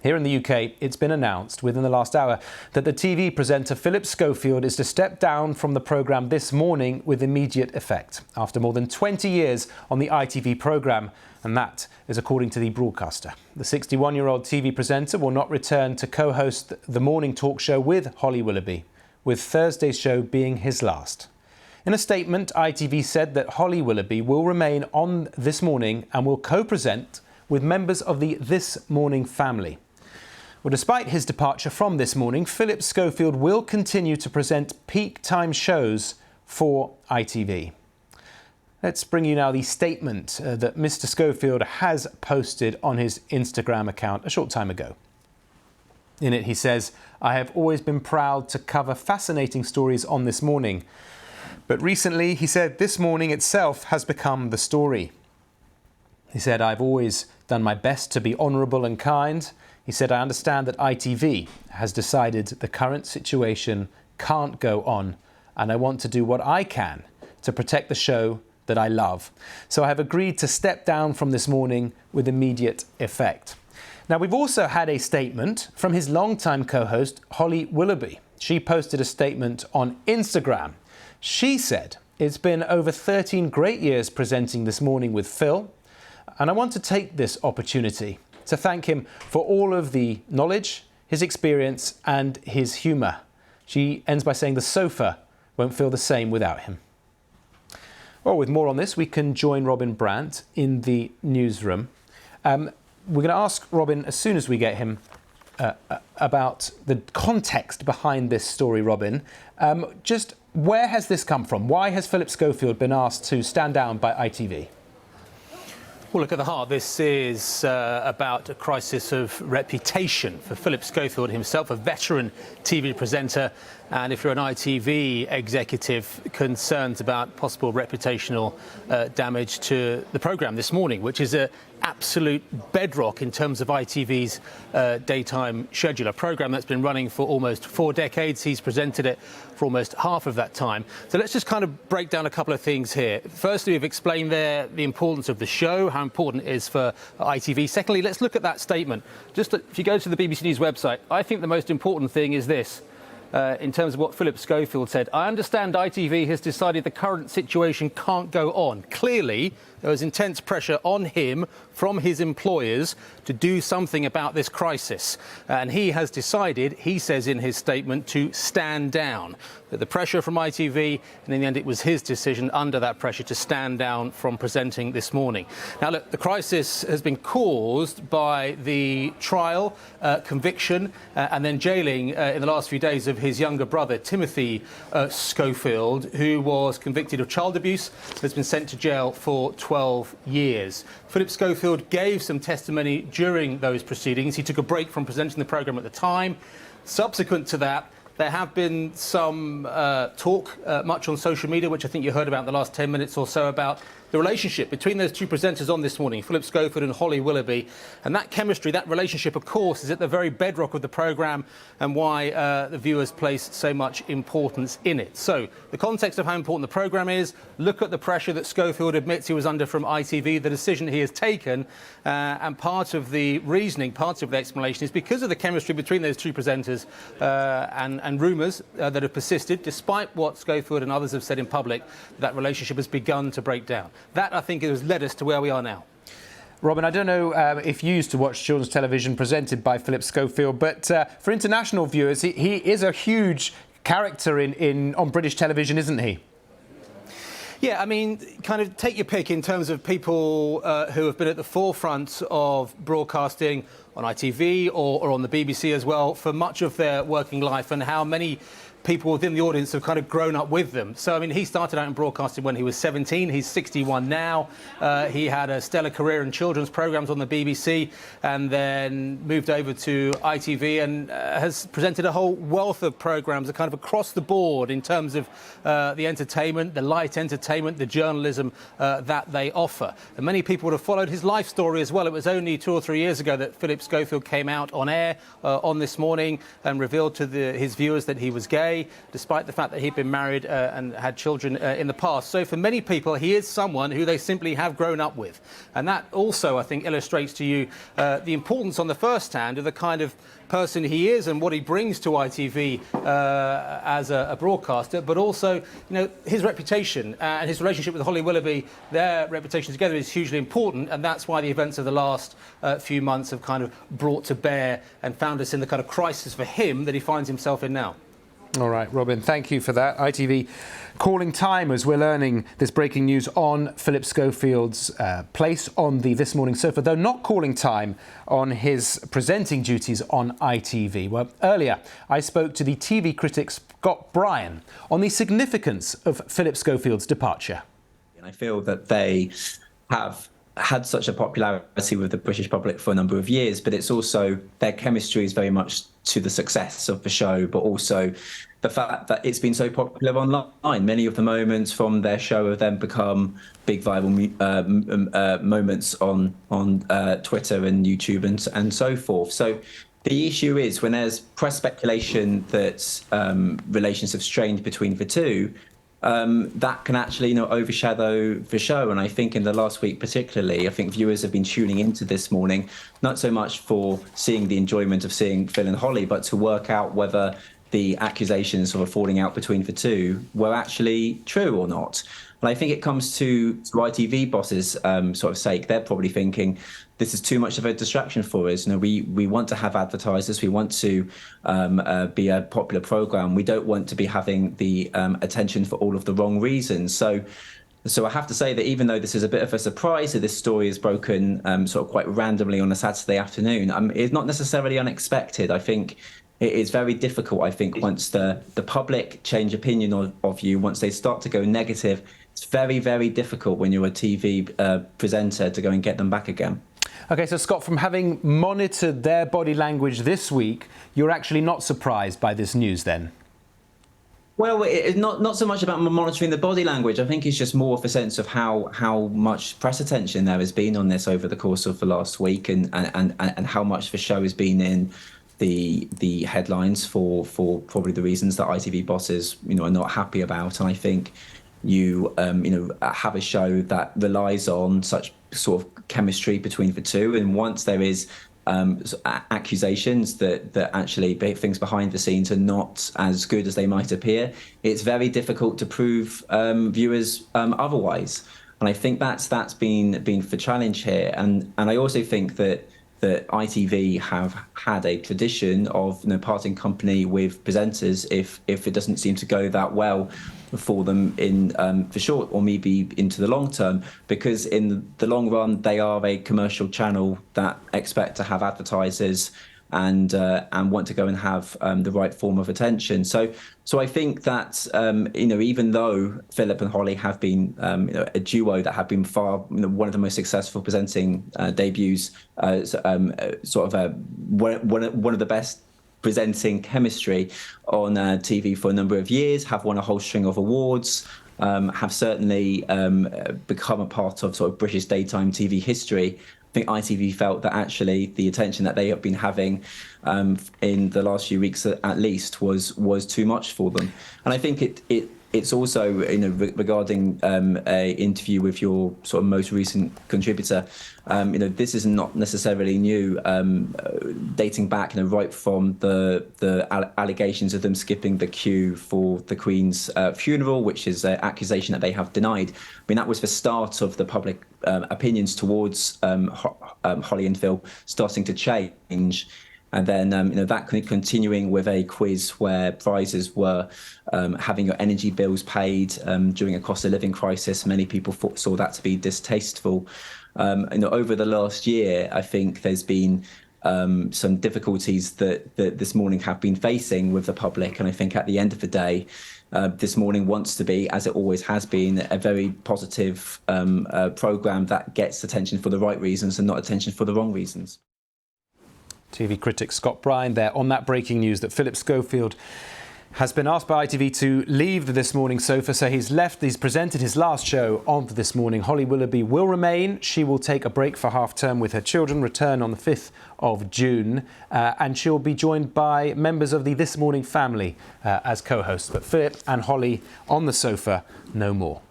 Here in the UK, it's been announced within the last hour that the TV presenter Philip Schofield is to step down from the programme this morning with immediate effect, after more than 20 years on the ITV programme, and that is according to the broadcaster. The 61-year-old TV presenter will not return to co-host the morning talk show with Holly Willoughby, with Thursday's show being his last. In a statement, ITV said that Holly Willoughby will remain on This Morning and will co-present with members of the This Morning family. Well, despite his departure from This Morning, Philip Schofield will continue to present peak time shows for ITV. Let's bring you now the statement that Mr. Schofield has posted on his Instagram account a short time ago. In it, he says, "I have always been proud to cover fascinating stories on This Morning. But recently, he said, This Morning itself has become the story. He said, I've always done my best to be honourable and kind. He said, I understand that ITV has decided the current situation can't go on, and I want to do what I can to protect the show that I love. So I have agreed to step down from This Morning with immediate effect." Now, we've also had a statement from his longtime co-host, Holly Willoughby. She posted a statement on Instagram. She said, "It's been over 13 great years presenting This Morning with Phil, and I want to take this opportunity to thank him for all of the knowledge, his experience and his humour." She ends by saying the sofa won't feel the same without him. Well, with more on this, we can join Robin Brandt in the newsroom. We're going to ask Robin, as soon as we get him, about the context behind this story, Robin. Just where has this come from? Why has Philip Schofield been asked to stand down by ITV? Well, look, at the heart, this is about a crisis of reputation for Philip Schofield himself, a veteran TV presenter, and if you're an ITV executive, concerns about possible reputational damage to the programme This Morning, which is an absolute bedrock in terms of ITV's daytime schedule, a programme that's been running for almost 4 decades. He's presented it for almost half of that time. So let's just kind of break down a couple of things here. Firstly, we've explained there the importance of the show, how important it is for ITV. Secondly, let's look at that statement. Just if you go to the BBC News website, I think the most important thing is this. In terms of what Philip Schofield said, "I understand ITV has decided the current situation can't go on. Clearly, there was intense pressure on him from his employers to do something about this crisis. And he has decided," he says in his statement, "to stand down." That the pressure from ITV, and in the end it was his decision under that pressure to stand down from presenting This Morning. Now look, the crisis has been caused by the trial, conviction and then jailing in the last few days of his younger brother, Timothy Schofield, who was convicted of child abuse, has been sent to jail for 12 years. Philip Schofield gave some testimony during those proceedings. He took a break from presenting the programme at the time. Subsequent to that, there have been some talk, much on social media, which I think you heard about in the last 10 minutes or so, about the relationship between those two presenters on This Morning, Philip Schofield and Holly Willoughby. And that chemistry, that relationship, of course, is at the very bedrock of the programme and why the viewers place so much importance in it. So the context of how important the programme is, look at the pressure that Schofield admits he was under from ITV, the decision he has taken, and part of the reasoning, part of the explanation is because of the chemistry between those two presenters and rumours that have persisted, despite what Schofield and others have said in public, that relationship has begun to break down. That, I think, has led us to where we are now. Robin, I don't know if you used to watch children's television presented by Philip Schofield, but for international viewers, he is a huge character on British television, isn't he? Yeah, I mean, kind of take your pick in terms of people who have been at the forefront of broadcasting on ITV or on the BBC as well for much of their working life, and how many people within the audience have kind of grown up with them. So, I mean, he started out in broadcasting when he was 17. He's 61 now. He had a stellar career in children's programmes on the BBC and then moved over to ITV and has presented a whole wealth of programmes kind of across the board in terms of the entertainment, the light entertainment, the journalism that they offer. And many people would have followed his life story as well. It was only 2 or 3 years ago that Philip Schofield came out on air on This Morning and revealed to his viewers that he was gay, despite the fact that he'd been married and had children in the past. So for many people, he is someone who they simply have grown up with. And that also, I think, illustrates to you the importance on the first hand of the kind of person he is and what he brings to ITV as a broadcaster, but also, his reputation and his relationship with Holly Willoughby. Their reputation together is hugely important, and that's why the events of the last few months have kind of brought to bear and found us in the kind of crisis for him that he finds himself in now. All right, Robin, thank you for that. ITV calling time as we're learning this breaking news on Philip Schofield's place on the This Morning sofa, though not calling time on his presenting duties on ITV. Well, earlier I spoke to the TV critic Scott Bryan on the significance of Philip Schofield's departure. And I feel that they have had such a popularity with the British public for a number of years, but it's also their chemistry is very much to the success of the show, but also the fact that it's been so popular online. Many of the moments from their show have then become big viral moments on Twitter and YouTube and so forth. So the issue is when there's press speculation that relations have strained between the two, that can actually overshadow the show. And I think in the last week particularly, I think viewers have been tuning into This Morning, not so much for seeing the enjoyment of seeing Phil and Holly, but to work out whether the accusations of a falling out between the two were actually true or not. And I think it comes to ITV bosses' sort of sake. They're probably thinking this is too much of a distraction for us. We want to have advertisers. We want to be a popular programme. We don't want to be having the attention for all of the wrong reasons. So I have to say that even though this is a bit of a surprise that this story is broken sort of quite randomly on a Saturday afternoon, it's not necessarily unexpected. I think it is very difficult, once the public change opinion of you, once they start to go negative, it's very, very difficult when you're a TV presenter to go and get them back again. OK, so Scott, from having monitored their body language this week, you're actually not surprised by this news then? Well, it's not so much about monitoring the body language. I think it's just more of a sense of how much press attention there has been on this over the course of the last week and how much the show has been in the headlines for probably the reasons that ITV bosses are not happy about. And I think you have a show that relies on such sort of chemistry between the two, and once there is accusations that actually things behind the scenes are not as good as they might appear, it's very difficult to prove viewers otherwise. And I think that's been the challenge here. And I also think that ITV have had a tradition of parting company with presenters if it doesn't seem to go that well for them in the short or maybe into the long term, because in the long run they are a commercial channel that expect to have advertisers and want to go and have the right form of attention. So I think that even though Philip and Holly have been a duo that have been far one of the most successful presenting debuts, one of the best presenting chemistry on TV for a number of years, have won a whole string of awards, have certainly become a part of sort of British daytime TV history. I think ITV felt that actually the attention that they have been having in the last few weeks at least was too much for them. And I think it's also regarding a interview with your sort of most recent contributor. This is not necessarily new, dating back right from the allegations of them skipping the queue for the Queen's funeral, which is an accusation that they have denied. That was the start of the public opinions towards Holly and Phil starting to change. And then that continuing with a quiz where prizes were having your energy bills paid during a cost of living crisis. Many people saw that to be distasteful. Over the last year, I think there's been some difficulties that This Morning have been facing with the public. And I think at the end of the day, This Morning wants to be, as it always has been, a very positive programme that gets attention for the right reasons and not attention for the wrong reasons. TV critic Scott Bryan there on that breaking news that Philip Schofield has been asked by ITV to leave the This Morning sofa, so he's presented his last show on This Morning. Holly Willoughby will remain. She will take a break for half-term with her children, return on the 5th of June, and she'll be joined by members of the This Morning family as co-hosts. But Philip and Holly on the sofa, no more.